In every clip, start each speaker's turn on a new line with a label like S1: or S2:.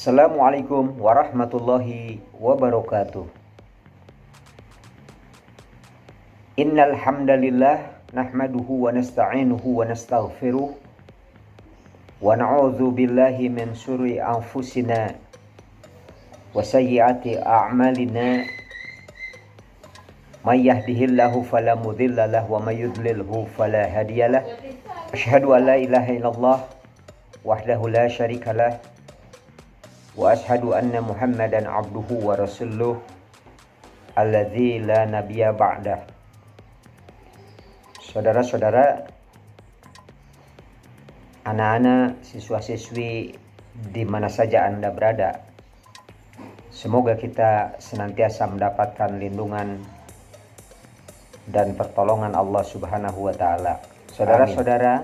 S1: Assalamualaikum warahmatullahi wabarakatuh. Innal hamdalillah nahmaduhu wa nasta'inuhu wa nastaghfiruh wa na'udzu billahi min syururi anfusina wa sayyiati a'malina. May yahdihillahu fala mudilla lahu wa may yudlilhu fala hadiyalah. Asyhadu an la ilaha illallah wahdahu la syarikalah wa ashhadu anna Muhammadan abduhu wa rasuluh alladzi la nabiyya ba'dah. Saudara-saudara, anak-anak, siswa-siswi di mana saja Anda berada, semoga kita senantiasa mendapatkan lindungan dan pertolongan Allah Subhanahu wa taala. Saudara-saudara,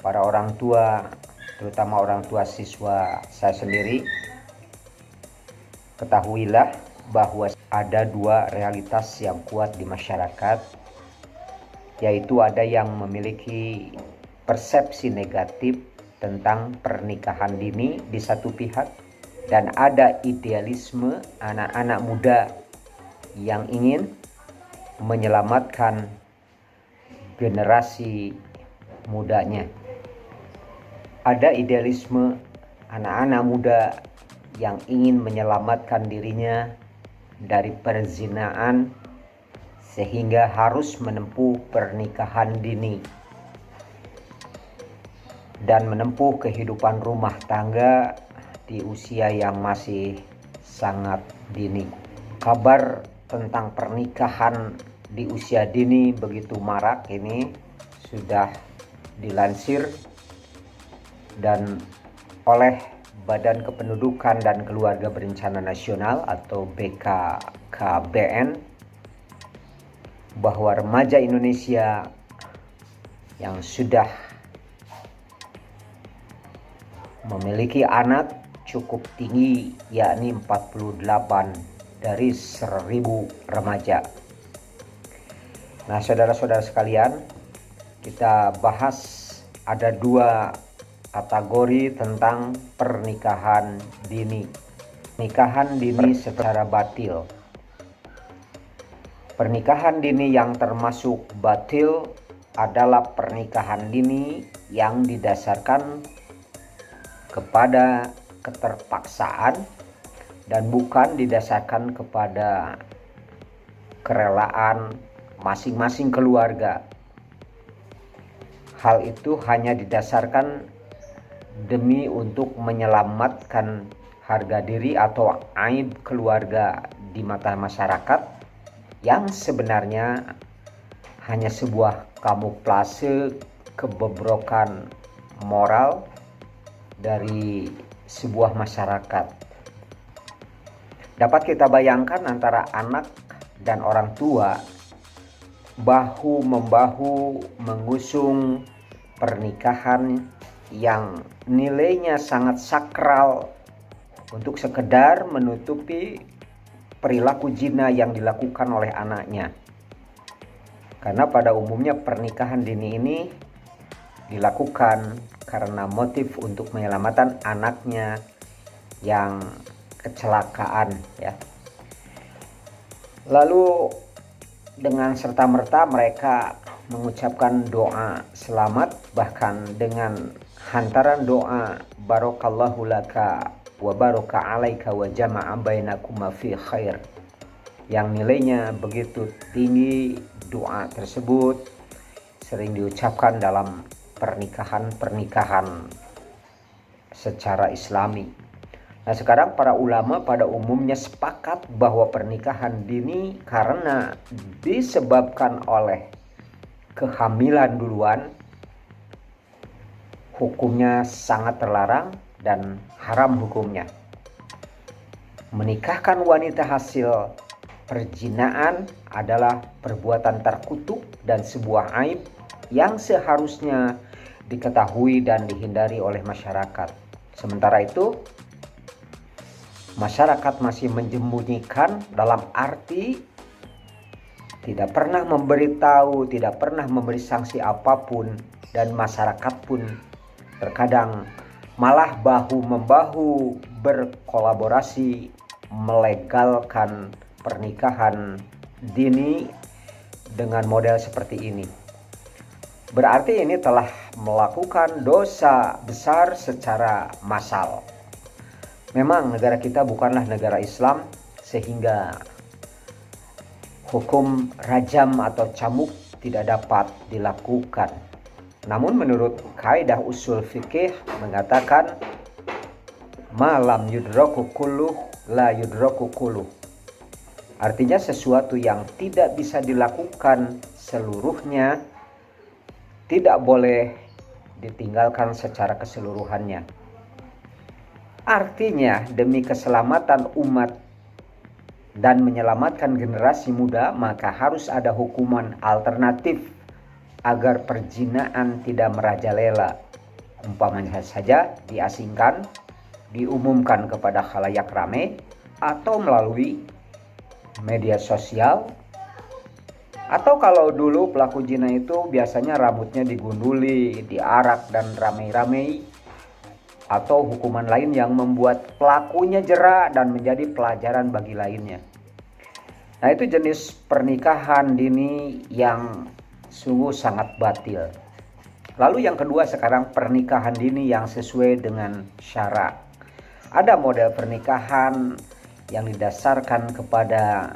S1: para orang tua, terutama orang tua siswa saya sendiri, ketahuilah bahwa ada dua realitas yang kuat di masyarakat, yaitu ada yang memiliki persepsi negatif tentang pernikahan dini di satu pihak, dan ada idealisme anak-anak muda yang ingin menyelamatkan generasi mudanya. Ada idealisme anak-anak muda yang ingin menyelamatkan dirinya dari perzinaan sehingga harus menempuh pernikahan dini dan menempuh kehidupan rumah tangga di usia yang masih sangat dini. Kabar tentang pernikahan di usia dini begitu marak ini sudah dilansir dan oleh Badan Kependudukan dan Keluarga Berencana Nasional atau BKKBN, bahwa remaja Indonesia yang sudah memiliki anak cukup tinggi, yakni 48 dari 1000 remaja. Nah, saudara-saudara sekalian, kita bahas ada dua kategori tentang pernikahan dini. Pernikahan dini secara batil. Pernikahan dini yang termasuk batil adalah pernikahan dini yang didasarkan kepada keterpaksaan dan bukan didasarkan kepada kerelaan masing-masing keluarga. Hal itu hanya didasarkan demi untuk menyelamatkan harga diri atau aib keluarga di mata masyarakat, yang sebenarnya hanya sebuah kamuflase kebobrokan moral dari sebuah masyarakat. Dapat kita bayangkan antara anak dan orang tua bahu-membahu mengusung pernikahan yang nilainya sangat sakral untuk sekedar menutupi perilaku zina yang dilakukan oleh anaknya. Karena pada umumnya pernikahan dini ini dilakukan karena motif untuk menyelamatkan anaknya yang kecelakaan, ya. Lalu dengan serta-merta mereka mengucapkan doa selamat, bahkan dengan hantaran doa barakallahu laka wa baraka alaika wa jama'a bainakuma fi khair, yang nilainya begitu tinggi. Doa tersebut sering diucapkan dalam pernikahan secara Islami. Nah, sekarang para ulama pada umumnya sepakat bahwa pernikahan dini karena disebabkan oleh kehamilan duluan, hukumnya sangat terlarang dan haram hukumnya. Menikahkan wanita hasil perzinaan adalah perbuatan terkutuk dan sebuah aib yang seharusnya diketahui dan dihindari oleh masyarakat. Sementara itu, masyarakat masih menyembunyikan, dalam arti tidak pernah memberitahu, tidak pernah memberi sanksi apapun, dan masyarakat pun terkadang malah bahu-membahu berkolaborasi melegalkan pernikahan dini dengan model seperti ini. Berarti ini telah melakukan dosa besar secara massal. Memang negara kita bukanlah negara Islam, sehingga hukum rajam atau cambuk tidak dapat dilakukan. Namun menurut kaidah usul fikih mengatakan malam yudraku kulluh la yudraku kulluh. Artinya sesuatu yang tidak bisa dilakukan seluruhnya tidak boleh ditinggalkan secara keseluruhannya. Artinya demi keselamatan umat dan menyelamatkan generasi muda, maka harus ada hukuman alternatif agar perzinaan tidak merajalela. Umpamanya saja diasingkan, diumumkan kepada khalayak ramai, atau melalui media sosial. Atau kalau dulu pelaku zina itu biasanya rambutnya digunduli, diarak dan ramai-ramai, atau hukuman lain yang membuat pelakunya jera dan menjadi pelajaran bagi lainnya. Nah, itu jenis pernikahan dini yang sungguh sangat batil. Lalu yang kedua sekarang pernikahan dini yang sesuai dengan syara. Ada model pernikahan yang didasarkan kepada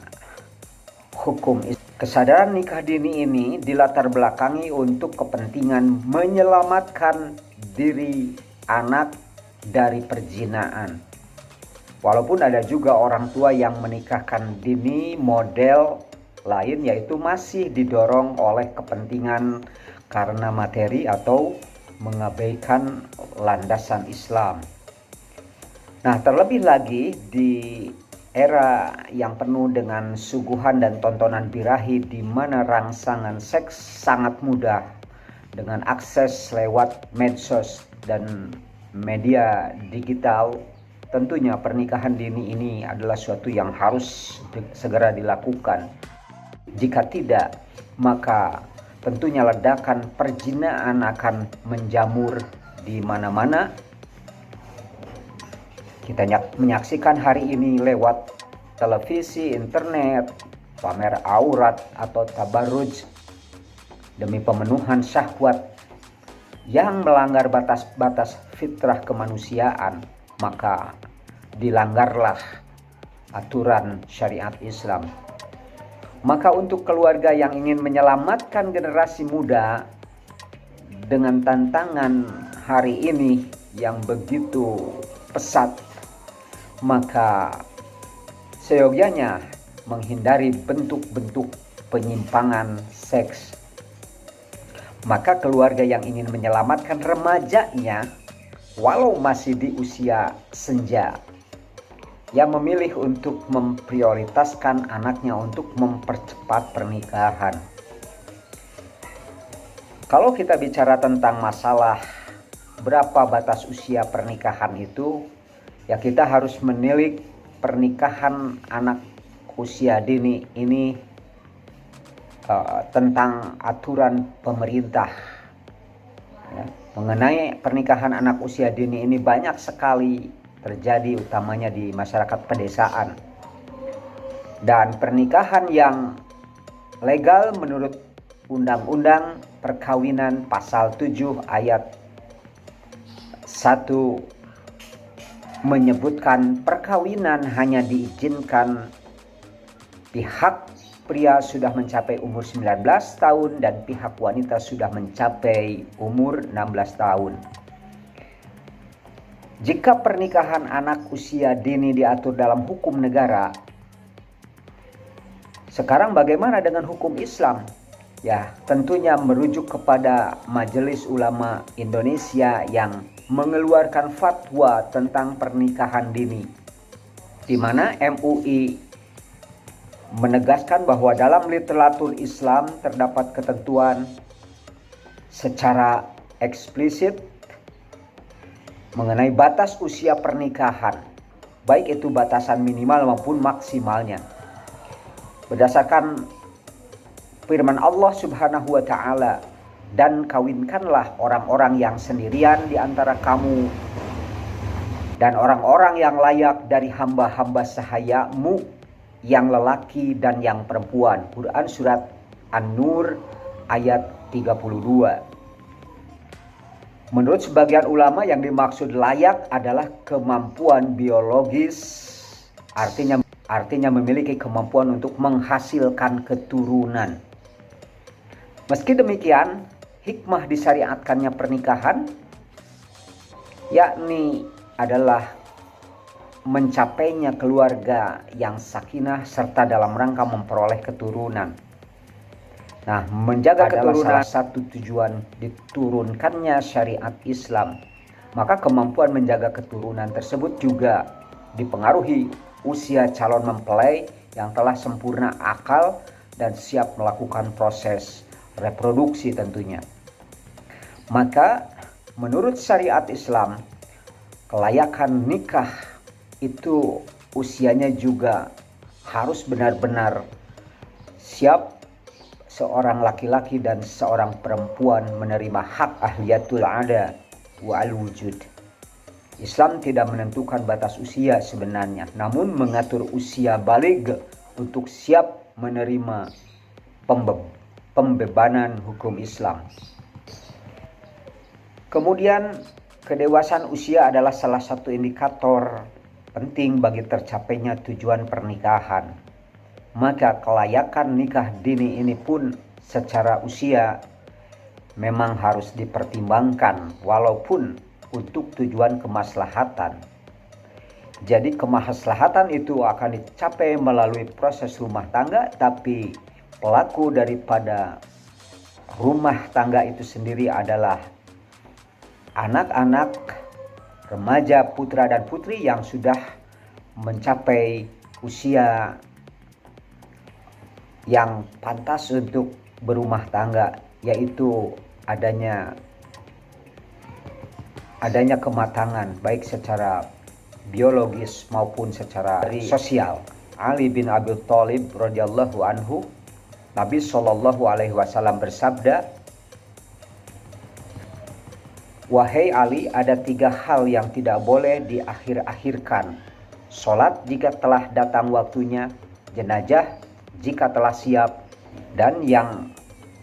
S1: hukum. Kesadaran nikah dini ini dilatar belakangi untuk kepentingan menyelamatkan diri anak dari perzinaan. Walaupun ada juga orang tua yang menikahkan dini model lain, yaitu masih didorong oleh kepentingan karena materi atau mengabaikan landasan Islam. Nah, terlebih lagi di era yang penuh dengan suguhan dan tontonan birahi, di mana rangsangan seks sangat mudah dengan akses lewat medsos dan media digital, tentunya pernikahan dini ini adalah suatu yang harus segera dilakukan. Jika tidak, maka tentunya ledakan perzinaan akan menjamur di mana-mana. Kita menyaksikan hari ini lewat televisi, internet, pamer aurat atau tabarruj demi pemenuhan syahwat yang melanggar batas-batas fitrah kemanusiaan, maka dilanggarlah aturan syariat Islam. Maka untuk keluarga yang ingin menyelamatkan generasi muda dengan tantangan hari ini yang begitu pesat, maka seyogyanya menghindari bentuk-bentuk penyimpangan seks. Maka keluarga yang ingin menyelamatkan remajanya walau masih di usia senja, yang memilih untuk memprioritaskan anaknya untuk mempercepat pernikahan. Kalau kita bicara tentang masalah berapa batas usia pernikahan itu, ya kita harus menilik pernikahan anak usia dini ini tentang aturan pemerintah. Ya, mengenai pernikahan anak usia dini ini banyak sekali terjadi, utamanya di masyarakat pedesaan. Dan pernikahan yang legal menurut Undang-Undang Perkawinan pasal 7 ayat 1 menyebutkan perkawinan hanya diizinkan pihak pria sudah mencapai umur 19 tahun dan pihak wanita sudah mencapai umur 16 tahun. Jika pernikahan anak usia dini diatur dalam hukum negara, sekarang bagaimana dengan hukum Islam? Ya, tentunya merujuk kepada Majelis Ulama Indonesia yang mengeluarkan fatwa tentang pernikahan dini, di mana MUI menegaskan bahwa dalam literatur Islam terdapat ketentuan secara eksplisit mengenai batas usia pernikahan, baik itu batasan minimal maupun maksimalnya. Berdasarkan firman Allah Subhanahu wa taala, dan kawinkanlah orang-orang yang sendirian di antara kamu dan orang-orang yang layak dari hamba-hamba sahayamu yang lelaki dan yang perempuan. Quran surat An-Nur ayat 32. Menurut sebagian ulama yang dimaksud layak adalah kemampuan biologis, artinya memiliki kemampuan untuk menghasilkan keturunan. Meski demikian, hikmah disyariatkannya pernikahan yakni adalah mencapainya keluarga yang sakinah serta dalam rangka memperoleh keturunan. Nah, menjaga keturunan salah satu tujuan diturunkannya syariat Islam. Maka kemampuan menjaga keturunan tersebut juga dipengaruhi usia calon mempelai yang telah sempurna akal dan siap melakukan proses reproduksi tentunya. Maka menurut syariat Islam, kelayakan nikah itu usianya juga harus benar-benar siap seorang laki-laki dan seorang perempuan menerima hak ahliyatul ada wal wujud. Islam tidak menentukan batas usia sebenarnya, namun mengatur usia baligh untuk siap menerima pembebanan hukum Islam. Kemudian, kedewasaan usia adalah salah satu indikator penting bagi tercapainya tujuan pernikahan. Maka kelayakan nikah dini ini pun secara usia memang harus dipertimbangkan walaupun untuk tujuan kemaslahatan. Jadi kemaslahatan itu akan dicapai melalui proses rumah tangga, tapi pelaku daripada rumah tangga itu sendiri adalah anak-anak, remaja, putra dan putri yang sudah mencapai usia yang pantas untuk berumah tangga, yaitu adanya kematangan baik secara biologis maupun secara sosial. Ali bin Abi Thalib radhiyallahu anhu, Nabi Shallallahu alaihi wasallam bersabda, "Wahai Ali, ada 3 hal yang tidak boleh diakhir-akhirkan. Salat jika telah datang waktunya, jenazah jika telah siap, dan yang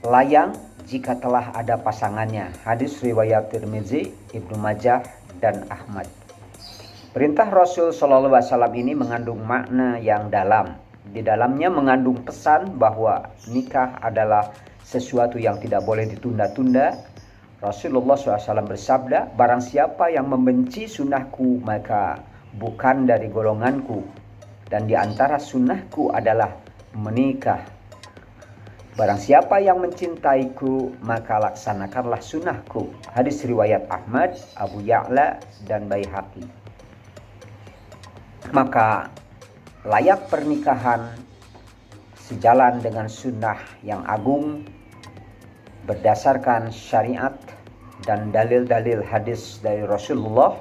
S1: layang jika telah ada pasangannya." Hadis riwayat Tirmizi, Ibnu Majah, dan Ahmad. Perintah Rasul Shallallahu Alaihi Wasallam ini mengandung makna yang dalam. Di dalamnya mengandung pesan bahwa nikah adalah sesuatu yang tidak boleh ditunda-tunda. Rasulullah SAW bersabda, "Barang siapa yang membenci sunnahku, maka bukan dari golonganku. Dan di antara sunnahku adalah menikah. Barang siapa yang mencintaiku, maka laksanakanlah sunnahku." Hadis riwayat Ahmad, Abu Ya'la, dan Baihaqi. Maka layak pernikahan sejalan dengan sunnah yang agung berdasarkan syariat dan dalil-dalil hadis dari Rasulullah.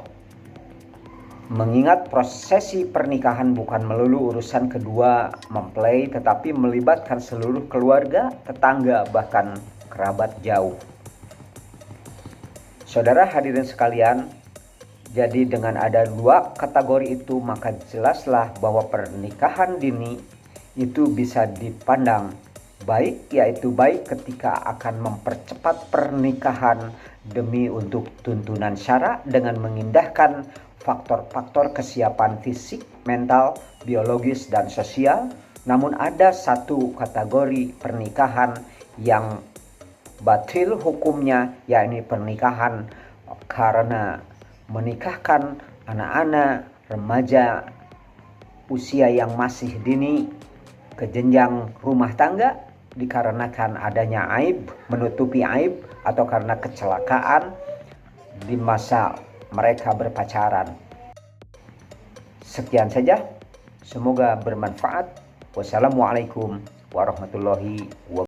S1: Mengingat prosesi pernikahan bukan melulu urusan kedua mempelai, tetapi melibatkan seluruh keluarga, tetangga, bahkan kerabat jauh. Saudara hadirin sekalian, jadi dengan ada 2 kategori itu, maka jelaslah bahwa pernikahan dini itu bisa dipandang baik, yaitu baik ketika akan mempercepat pernikahan demi untuk tuntunan syara dengan mengindahkan faktor-faktor kesiapan fisik, mental, biologis, dan sosial. Namun ada satu kategori pernikahan yang batil hukumnya, yakni pernikahan karena menikahkan anak-anak remaja usia yang masih dini ke jenjang rumah tangga dikarenakan adanya aib, menutupi aib, atau karena kecelakaan di masa mereka berpacaran. Sekian saja, semoga bermanfaat. Wassalamualaikum warahmatullahi wabarakatuh.